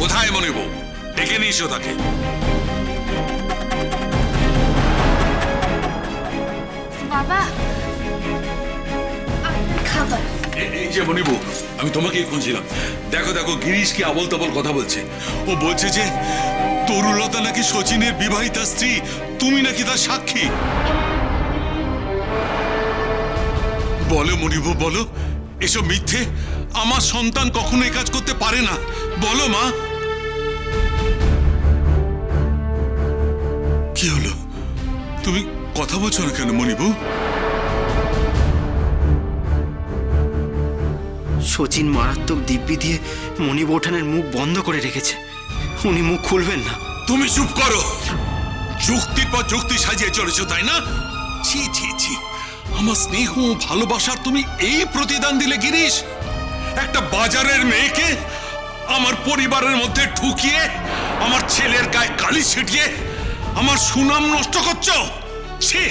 কোথায় মনিব? ডেকে নিয়ে এসো তাকে। বাবা, খাবার। এই যে মনিব, আমি তোমাকেই খুঁজছিলাম। দেখো দেখো, গিরিশ কি আবল তাবল কথা বলছে। ও বলছে যে তরুলতা নাকি শচীনের বিবাহিতা স্ত্রী, তুমি নাকি তার সাক্ষী। বলো মনিব, বলো এসব মিথ্যে। আমার সন্তান কখনো এই কাজ করতে পারে না। বলো মা। কি হলো? তুমি কথা বলছো না কেন মনিবু? শচীন মারাত্মক দিব্যি দিয়ে মণি বৌঠানের মুখ বন্ধ করে রেখেছে। উনি মুখ খুলবেন না। তুমি চুপ করো। যুক্তির পর যুক্তি সাজিয়ে চলেছো, তাই না? ছি ছি ছি, আমার স্নেহ ভালোবাসার তুমি এই প্রতিদান দিলে গিরিশ? একটা বাজারের মেয়েকে আমার পরিবারের মধ্যে ঢুকিয়ে আমার ছেলের গায়ে কালি ছিটিয়ে আমার সুনাম নষ্ট করছো। ছি!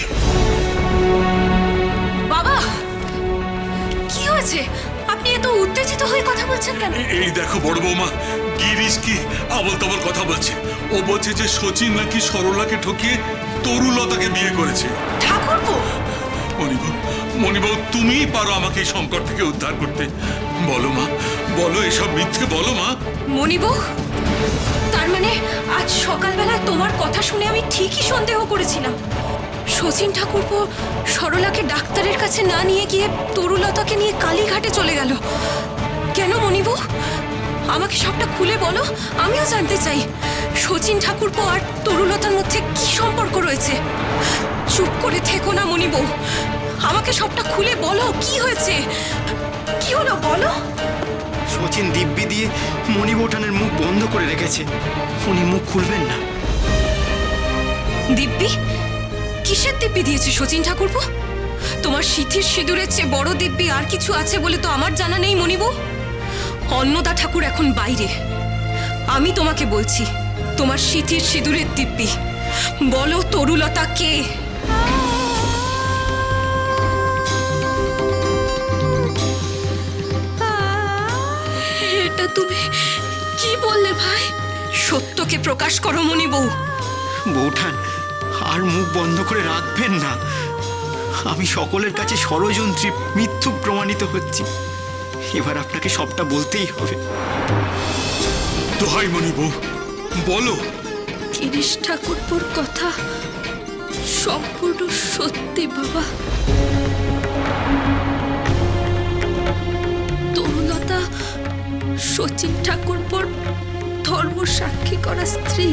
বাবা, কি হয়েছে? আপনি এত উত্তেজিত হয়ে কথা বলছেন কেন? এই দেখো বড় বৌমা, গিরিশ কি আবল তাবল কথা বলছে। ও বলছে যে শচীন নাকি সরলাকে ঠকিয়ে তরুলতাকে বিয়ে করেছে। ঠাকুরপো, মণিবাবু, তুমিই পারো আমাকে এই সংকট থেকে উদ্ধার করতে। বলো মা, বলো এসব মিথ্যে বলো মা। মণিবউ, তার মানে আজ সকালবেলা তোমার কথা শুনে আমি ঠিকই সন্দেহ করেছিলাম। শচীন ঠাকুরপো সরলাকে ডাক্তারের কাছে না নিয়ে গিয়ে তরুলতাকে নিয়ে কালীঘাটে চলে গেল। কেন মণিবউ? আমাকে সবটা খুলে বলো, আমিও জানতে চাই। শচীন ঠাকুরপো আর তরুলতার মধ্যে কি সম্পর্ক রয়েছে? চুপ করে থেকো না মণিবউ, আমাকে সবটা খুলে বলো, কি হয়েছে? কি হলো বলো। শচীন দিব্যি দিয়ে মণি বৌঠানের মুখ বন্ধ করে রেখেছে। উনি মুখ খুলবেন না। দিব্যি? কিসের দিব্যি দিয়েছে শচীন ঠাকুরপো? তোমার সিথির সিঁদুরের চেয়ে বড় দিব্যি আর কিছু আছে বলে তো আমার জানা নেই মণিবউ। অন্নদা ঠাকুর এখন বাইরে। আমি তোমাকে বলছি, তোমার সিথির সিঁদুরের দিব্যি বলো, তরুলতা কে? এটা তুমি কি বললে ভাই? সত্যকে প্রকাশ করো মণিবউ। বৌঠান, আর মুখ বন্ধ করে রাখবেন না। আমি সকলের কাছে ষড়যন্ত্রী, মিথ্যুক প্রমাণিত হচ্ছি। এবার আপনাকে সবটা বলতেই হবে। দোহাই মণিবউ, বলো। গিরিশ ঠাকুরপুর কথা সম্পূর্ণ সত্যি বাবা। তরুলতা শচীন ঠাকুরপুর ধর্ম সাক্ষী করা স্ত্রী।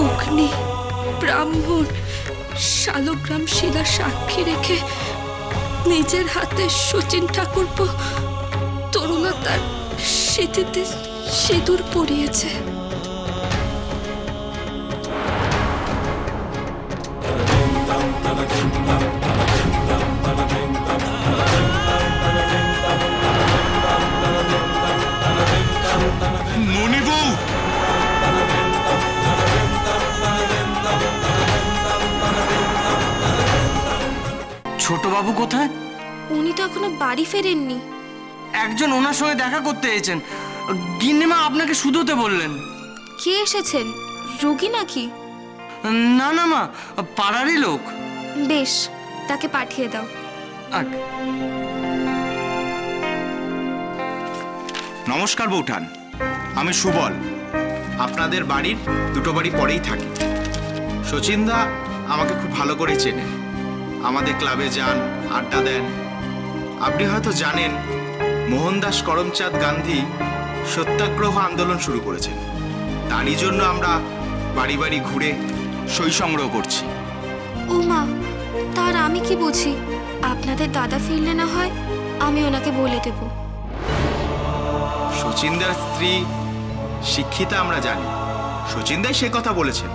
অগ্নি, ব্রাহ্মণ, শালগ্রাম শিলা সাক্ষী রেখে নিজের হাতে শচীন ঠাকুরপো তরুলতার সিঁথিতে সিঁদুর পরিয়েছে। মণিবউ, ছোটবাবু কোথায়? উনি তো এখনো বাড়ি ফেরেননি। একজন ওনার সঙ্গে দেখা করতে এসেছেন। গিন্নিমা আপনাকে শুধোতে বললেন। কে এসেছেন? রোগী নাকি? না না মা, পাড়ারই লোক। বেশ, তাকে পাঠিয়ে দাও। নমস্কার বৌঠান, আমি সুবল। আপনাদের বাড়ির দুটো বাড়ি পরেই থাকি। শচীনদা আমাকে খুব ভালো করে চেনে। আমাদের ক্লাবে যান, আড্ডা দেন। আপনি হয়তো জানেন, মোহনদাস করমচাঁদ গান্ধী সত্যাগ্রহ আন্দোলন শুরু করেছেন। তারই জন্য আমরা বাড়ি বাড়ি ঘুরে সই সংগ্রহ করছি। ও মা, তার আমি কি বুঝি? আপনাদের দাদা ফিরলে না হয় আমি ওনাকে বলে দেব। শচীনদার স্ত্রী শিক্ষিতা আমরা জানি, শচীনদাই সে কথা বলেছেন।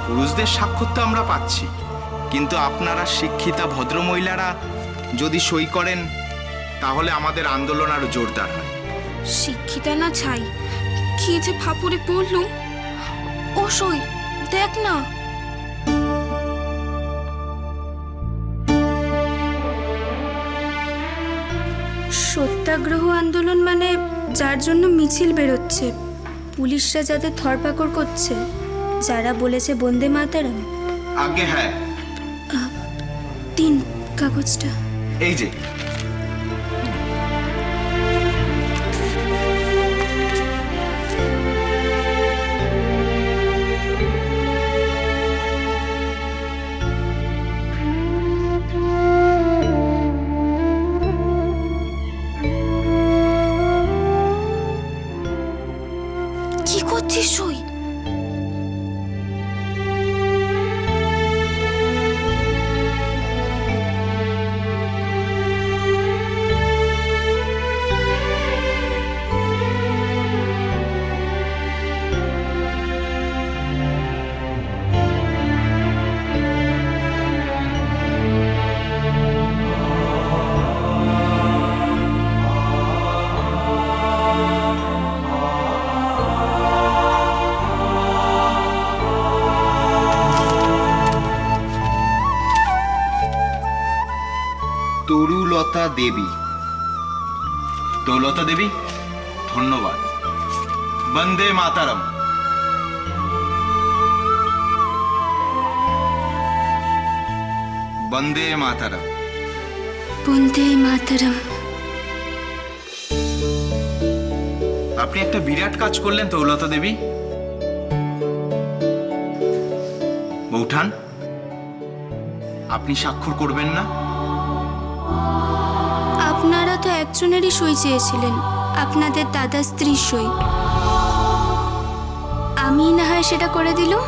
পুরুষদের স্বাক্ষর তো আমরা পাচ্ছি, কিন্তু আপনারা শিক্ষিতা ভদ্রমহিলারা যদি সই করেন তাহলে আমাদের আন্দোলন আরো জোরদার হয়। শিক্ষিতা না ছাই, কি যে ফাপুরে পড়লুম। ও সই, দেখ না। সত্যাগ্রহ আন্দোলন মানে যার জন্য মিছিল বেরোচ্ছে, পুলিশরা যাদের ধরপাকড় করছে, যারা বলেছে বন্দে মাতারাম। আগে হ্যাঁ, তিন কাগজটা। এই যে কি করছিস সই? তরুলতা দেবী। তরুলতা দেবী, ধন্যবাদ। বন্দে মাতারম। বন্দে মাতারম। বন্দে মাতারাম। আপনি একটা বিরাট কাজ করলেন তরুলতা দেবী। বৌঠান, আপনি স্বাক্ষর করবেন না? আপনারা তো একজনেরই সই চেয়েছিলেন, আপনাদের দাদা স্ত্রীর সই। আমি না হয় সেটা করে দিলুম।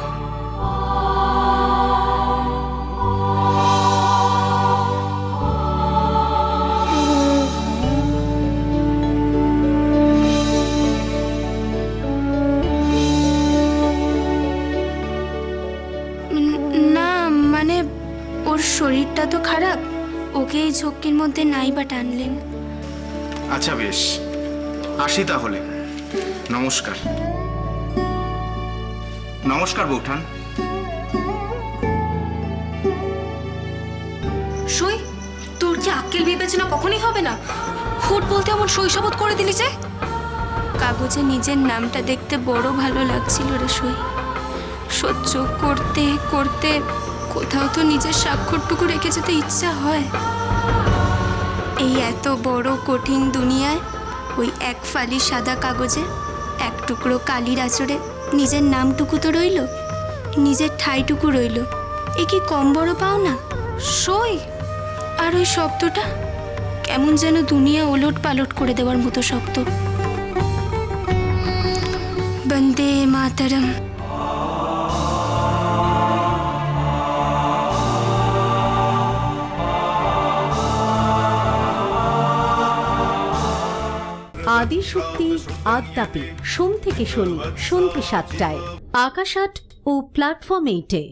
না মানে ওর শরীরটা তো খারাপ, ওকে এই ঝক্কির মধ্যে নাই বা টানলেন। আচ্ছা বেশ, আসি তাহলে। নমস্কার। নমস্কার বৌঠান। সই? তোর কি আক্কেল বিবেচনা কখনই হবে না? হুট বলতে এমন শৈশবত করে দিলি যে? কাগজে নিজের নামটা দেখতে বড় ভালো লাগছিল রে সই। সহ্য করতে করতে কোথাও তো নিজের স্বাক্ষরটুকু রেখে যেতে ইচ্ছা হয়। এই এত বড় কঠিন দুনিয়ায় ওই এক ফালি সাদা কাগজে এক টুকরো কালির আঁচড়ে নিজের নামটুকু তো রইল, নিজের ঠাইটুকু রইল। এ কি কম বড় পাও না সই? আর ওই শব্দটা কেমন যেন দুনিয়া ওলট পালট করে দেওয়ার মতো শব্দ। বন্দে মাতারম। আদিশক্তি আদ্যাপি সোম থেকে শনি সন্ধ্যে ৭টায় আকাশ আট ও প্ল্যাটফর্ম 8-এ।